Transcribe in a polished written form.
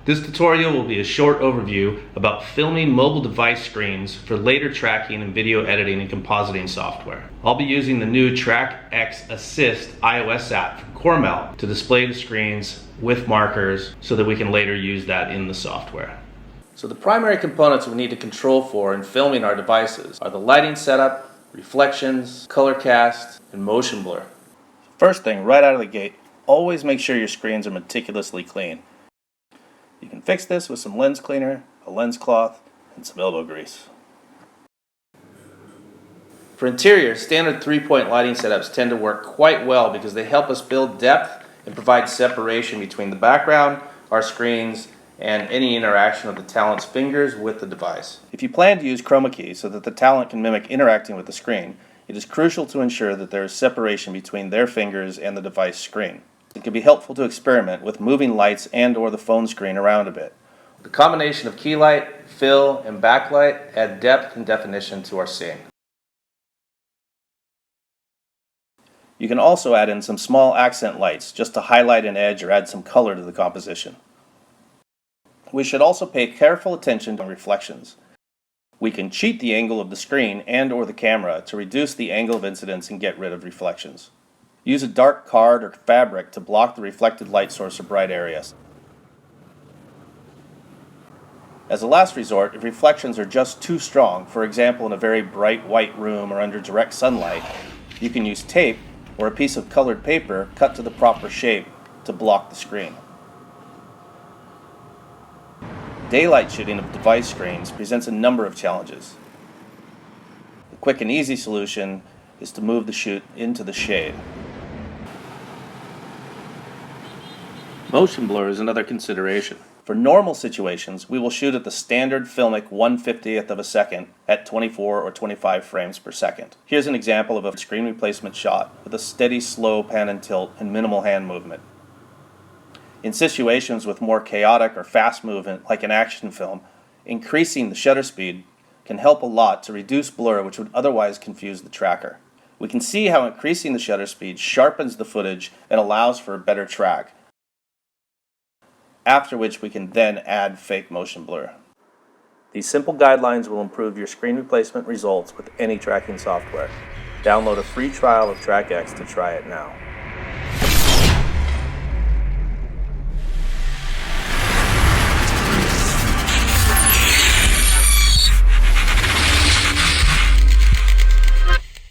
This tutorial will be a short overview about filming mobile device screens for later tracking and video editing and compositing software. I'll be using the new TrackX Assist iOS app from Cormel to display the screens with markers so that we can later use that in the software. So the primary components we need to control for in filming our devices are the lighting setup, reflections, color cast, and motion blur. First thing, right out of the gate, always make sure your screens are meticulously clean. You can fix this with some lens cleaner, a lens cloth, and some elbow grease. For interior, standard 3-point lighting setups tend to work quite well because they help us build depth and provide separation between the background, our screens, and any interaction of the talent's fingers with the device. If you plan to use chroma key so that the talent can mimic interacting with the screen, it is crucial to ensure that there is separation between their fingers and the device screen. It can be helpful to experiment with moving lights and/or the phone screen around a bit. The combination of key light, fill, and backlight add depth and definition to our scene. You can also add in some small accent lights just to highlight an edge or add some color to the composition. We should also pay careful attention to reflections. We can cheat the angle of the screen and/or the camera to reduce the angle of incidence and get rid of reflections. Use a dark card or fabric to block the reflected light source or bright areas. As a last resort, if reflections are just too strong, for example in a very bright white room or under direct sunlight, you can use tape or a piece of colored paper cut to the proper shape to block the screen. Daylight shooting of device screens presents a number of challenges. The quick and easy solution is to move the shoot into the shade. Motion blur is another consideration. For normal situations, we will shoot at the standard filmic 1/50th of a second at 24 or 25 frames per second. Here's an example of a screen replacement shot with a steady, slow pan and tilt and minimal hand movement. In situations with more chaotic or fast movement, like an action film, increasing the shutter speed can help a lot to reduce blur which would otherwise confuse the tracker. We can see how increasing the shutter speed sharpens the footage and allows for a better track, after which we can then add fake motion blur. These simple guidelines will improve your screen replacement results with any tracking software. Download a free trial of TrackX to try it now.